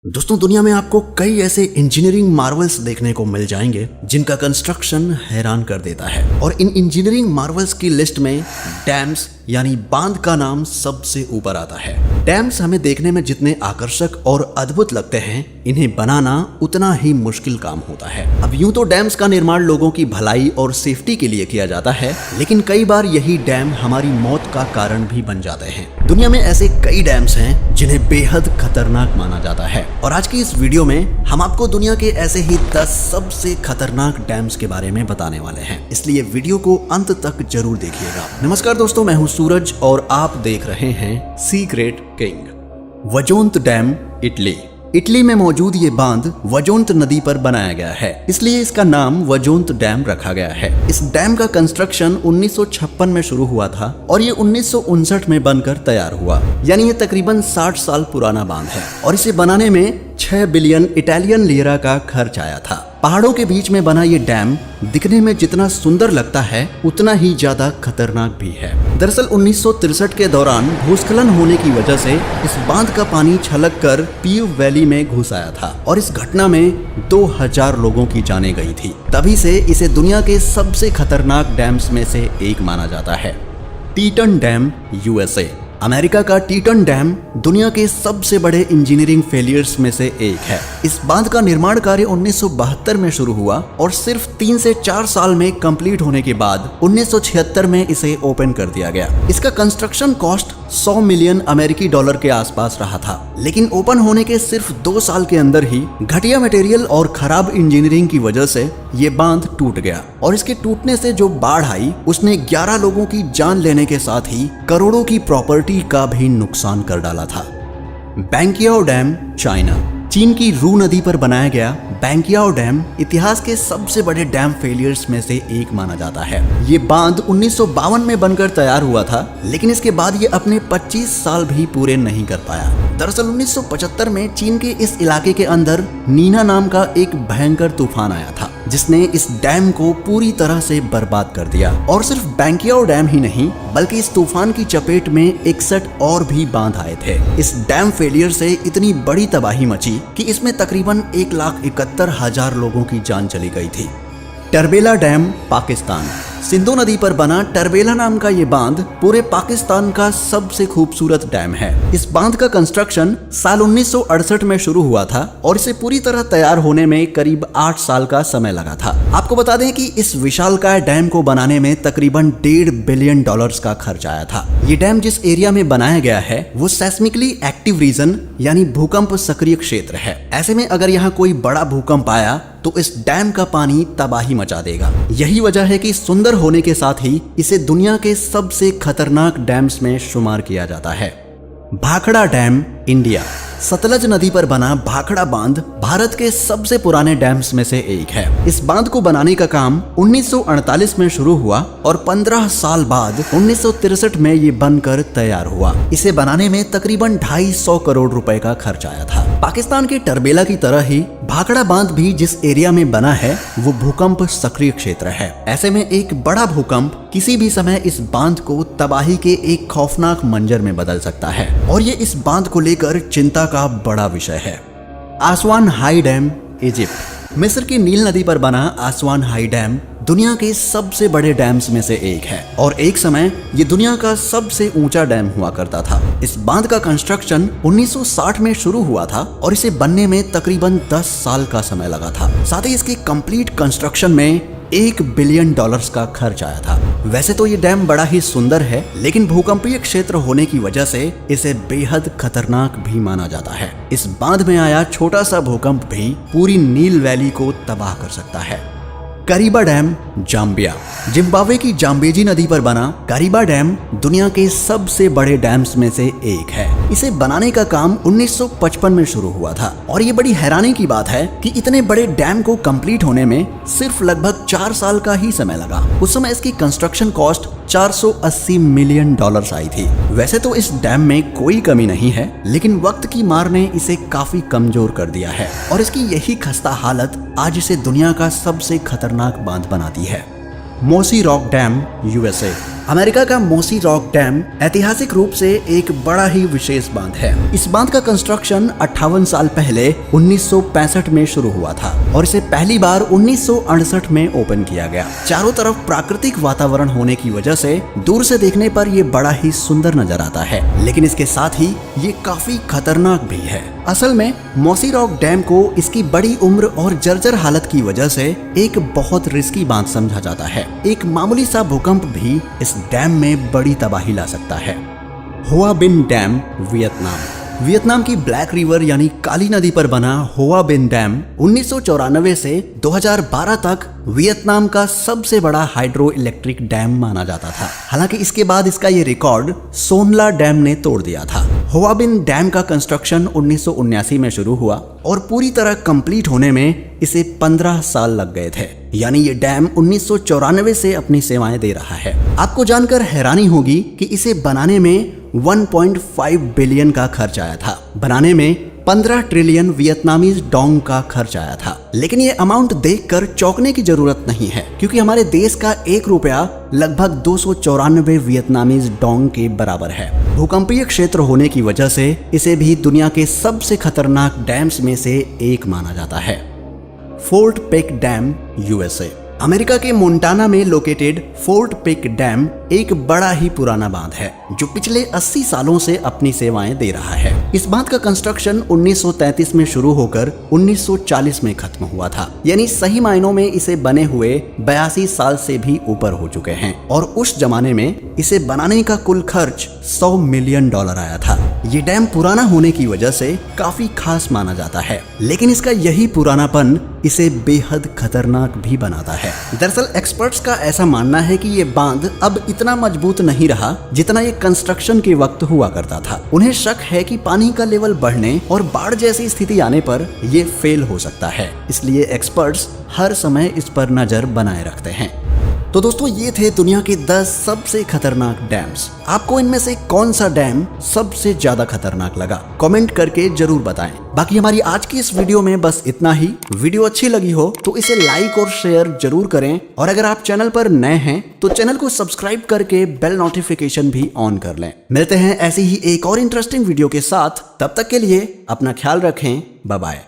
दोस्तों, दुनिया में आपको कई ऐसे इंजीनियरिंग मार्वल्स देखने को मिल जाएंगे जिनका कंस्ट्रक्शन हैरान कर देता है। और इन इंजीनियरिंग मार्वल्स की लिस्ट में डैम्स यानी बांध का नाम सबसे ऊपर आता है। डैम्स हमें देखने में जितने आकर्षक और अद्भुत लगते हैं, इन्हें बनाना उतना ही मुश्किल काम होता है। अब यूं तो डैम्स का निर्माण लोगों की भलाई और सेफ्टी के लिए किया जाता है, लेकिन कई बार यही डैम हमारी मौत का कारण भी बन जाते हैं। दुनिया में ऐसे कई डैम्स हैं जिन्हें बेहद खतरनाक माना जाता है, और आज की इस वीडियो में हम आपको दुनिया के ऐसे ही 10 सबसे खतरनाक डैम्स के बारे में बताने वाले हैं, इसलिए वीडियो को अंत तक जरूर देखिएगा। नमस्कार दोस्तों, मैं हूं सूरज और आप देख रहे हैं सीक्रेट किंग। वजोंत डैम, इटली में मौजूद ये बांध वजोंत नदी पर बनाया गया है, इसलिए इसका नाम वजोंत डैम रखा गया है। इस डैम का कंस्ट्रक्शन 1956 में शुरू हुआ था और ये 1959 में बनकर तैयार हुआ, यानी ये तकरीबन 60 साल पुराना बांध है। और इसे बनाने में 6 बिलियन इटालियन लीरा का खर्च आया था। पहाड़ों के बीच में बना ये डैम दिखने में जितना सुंदर लगता है, उतना ही ज्यादा खतरनाक भी है। दरअसल 1963 के दौरान भूस्खलन होने की वजह से इस बांध का पानी छलक कर पीव वैली में घुस आया था, और इस घटना में 2000 लोगों की जानें गई थी। तभी से इसे दुनिया के सबसे खतरनाक डैम्स में से एक माना जाता है। टीटन डैम, यूएसए। अमेरिका का टीटन डैम दुनिया के सबसे बड़े इंजीनियरिंग फेलियर्स में से एक है। इस बांध का निर्माण कार्य 1972 में शुरू हुआ और सिर्फ 3 से 4 साल में कंप्लीट होने के बाद 1976 में इसे ओपन कर दिया गया। इसका कंस्ट्रक्शन कॉस्ट 100 मिलियन अमेरिकी डॉलर के आसपास रहा था, लेकिन ओपन होने के सिर्फ 2 साल के अंदर ही घटिया मटेरियल और खराब इंजीनियरिंग की वजह से ये बांध टूट गया। और इसके टूटने से जो बाढ़ आई, उसने 11 लोगों की जान लेने के साथ ही करोड़ों की प्रॉपर्टी का भी नुकसान कर डाला था। बैंकियाओ डैम, चाइना। चीन की रू नदी पर बनाया गया बैंकियाओ डैम इतिहास के सबसे बड़े डैम फेलियर्स में से एक माना जाता है। ये बांध 1952 में बनकर तैयार हुआ था, लेकिन इसके बाद ये अपने 25 साल भी पूरे नहीं कर पाया। दरअसल 1975 में चीन के इस इलाके के अंदर नीना नाम का एक भयंकर तूफान आया था, जिसने इस डैम को पूरी तरह से बर्बाद कर दिया। और सिर्फ बैंकियाओ डैम ही नहीं, बल्कि इस तूफान की चपेट में 61 और भी बांध आए थे। इस डैम फेलियर से इतनी बड़ी तबाही मची कि इसमें तकरीबन 1,71,000 लोगों की जान चली गई थी। टर्बेला डैम, पाकिस्तान। सिंधु नदी पर बना टर्बेला नाम का ये बांध पूरे पाकिस्तान का सबसे खूबसूरत डैम है। इस बांध का कंस्ट्रक्शन साल 1968 में शुरू हुआ था और इसे पूरी तरह तैयार होने में करीब 8 साल का समय लगा था। आपको बता दें कि इस विशालकाय डैम को बनाने में तकरीबन $1.5 बिलियन का खर्च आया था। ये डैम जिस एरिया में बनाया गया है वो सेस्मिकली एक्टिव रीजन यानी भूकंप सक्रिय क्षेत्र है। ऐसे में अगर यहाँ कोई बड़ा भूकंप आया तो इस डैम का पानी तबाही मचा देगा। यही वजह है कि सुंदर होने के साथ ही इसे दुनिया के सबसे खतरनाक डैम्स में शुमार किया जाता है। Bhakra dam, India. सतलज नदी पर बना भाखड़ा बांध भारत के सबसे पुराने डैम्स में से एक है। इस बांध को बनाने का काम 1948 में शुरू हुआ और 15 साल बाद 1963 में ये बनकर तैयार हुआ। इसे बनाने में तकरीबन 250 करोड़ रुपए का खर्च आया था। पाकिस्तान के टर्बेला की तरह ही भाखड़ा बांध भी जिस एरिया में बना है वो भूकंप सक्रिय क्षेत्र है। ऐसे में एक बड़ा भूकंप किसी भी समय इस बांध को तबाही के एक खौफनाक मंजर में बदल सकता है, और ये इस बांध को लेकर चिंता का बड़ा विषय है। आसवान हाई डैम, इजिप्ट। मिस्र की नील नदी पर बना आसवान हाई डैम दुनिया के सबसे बड़े डैम्स में से एक है, और एक समय ये दुनिया का सबसे ऊंचा डैम हुआ करता था। इस बांध का कंस्ट्रक्शन 1960 में शुरू हुआ था और इसे बनने में तकरीबन 10 साल का समय लगा था। साथ ही इसके कंप्लीट कंस्ट्रक्शन में $1 बिलियन का खर्च आया था। वैसे तो ये डैम बड़ा ही सुंदर है, लेकिन भूकंपीय क्षेत्र होने की वजह से इसे बेहद खतरनाक भी माना जाता है। इस बांध में आया छोटा सा भूकंप भी पूरी नील वैली को तबाह कर सकता है। करीबा डैम, जाम्बिया। जिम्बाब्वे की जाम्बेजी नदी पर बना करीबा डैम दुनिया के सबसे बड़े डैम्स में से एक है। इसे बनाने का काम 1955 में शुरू हुआ था, और ये बड़ी हैरानी की बात है कि इतने बड़े डैम को कंप्लीट होने में सिर्फ लगभग 4 साल का ही समय लगा। उस समय इसकी कंस्ट्रक्शन कॉस्ट $480 मिलियन आई थी। वैसे तो इस डैम में कोई कमी नहीं है, लेकिन वक्त की मार ने इसे काफी कमजोर कर दिया है, और इसकी यही खस्ता हालत आज इसे दुनिया का सबसे खतरनाक बांध बनाती है। मोसी रॉक डैम, यूएसए। अमेरिका का मोसी रॉक डैम ऐतिहासिक रूप से एक बड़ा ही विशेष बांध है। इस बांध का कंस्ट्रक्शन 58 साल पहले 1965 में शुरू हुआ था और इसे पहली बार 1968 में ओपन किया गया। चारों तरफ प्राकृतिक वातावरण होने की वजह से दूर से देखने पर यह बड़ा ही सुंदर नजर आता है, लेकिन इसके साथ ही ये काफी खतरनाक भी है। असल में मोसी रॉक डैम को इसकी बड़ी उम्र और जर्जर हालत की वजह से एक बहुत रिस्की बांध समझा जाता है। एक मामूली सा भूकंप भी इस डैम में बड़ी तबाही ला सकता है। होआ बिन डैम, वियतनाम की ब्लैक रिवर यानी काली नदी पर बना होआ बिन डैम 1994 से 2012 तक वियतनाम का सबसे बड़ा हाइड्रो इलेक्ट्रिक डैम माना जाता था। हालांकि इसके बाद इसका ये रिकॉर्ड सोनला डैम ने तोड़ दिया था। होआ बिन डैम का कंस्ट्रक्शन 1979 में शुरू हुआ और पूरी तरह कंप्लीट होने में इसे 15 साल लग गए थे। यानी ये डैम 1994 से अपनी सेवाएं दे रहा है। आपको जानकर हैरानी होगी कि इसे बनाने में 1.5 बिलियन का खर्च आया था। बनाने में 15 ट्रिलियन वियतनामीज डोंग का खर्च आया था। लेकिन ये अमाउंट देखकर चौंकने की जरूरत नहीं है, क्योंकि हमारे देश का 1 रुपया लगभग 294 वियतनामीज डोंग के बराबर है। भूकंपीय क्षेत्र होने की वजह से इसे भी दुनिया के सबसे खतरनाक डैम्स में से एक माना जाता है। Fort pack dam, USA. America के मोंटाना में लोकेटेड फोर्ट पेक डैम एक बड़ा ही पुराना बांध है जो पिछले 80 सालों से अपनी सेवाएं दे रहा है। इस बांध का कंस्ट्रक्शन 1933 में शुरू होकर 1940 में खत्म हुआ था। यानी सही मायनों में इसे बने हुए 82 साल से भी ऊपर हो चुके हैं और उस जमाने में इसे बनाने का कुल खर्च $100 मिलियन आया था। ये डैम पुराना होने की वजह से काफी खास माना जाता है, लेकिन इसका यही पुरानापन इसे बेहद खतरनाक भी बनाता है। दरअसल एक्सपर्ट्स का ऐसा मानना है कि ये बांध अब इतना मजबूत नहीं रहा जितना ये कंस्ट्रक्शन के वक्त हुआ करता था। उन्हें शक है कि पानी का लेवल बढ़ने और बाढ़ जैसी स्थिति आने पर ये फेल हो सकता है। इसलिए एक्सपर्ट्स हर समय इस पर नजर बनाए रखते हैं। तो दोस्तों, ये थे दुनिया के 10 सबसे खतरनाक डैम्स। आपको इनमें से कौन सा डैम सबसे ज्यादा खतरनाक लगा? कमेंट करके जरूर बताएं। बाकी हमारी आज की इस वीडियो में बस इतना ही। वीडियो अच्छी लगी हो तो इसे लाइक और शेयर जरूर करें, और अगर आप चैनल पर नए हैं तो चैनल को सब्सक्राइब करके बेल नोटिफिकेशन भी ऑन कर लें। मिलते हैं ऐसी ही एक और इंटरेस्टिंग वीडियो के साथ। तब तक के लिए अपना ख्याल रखें। Bye bye.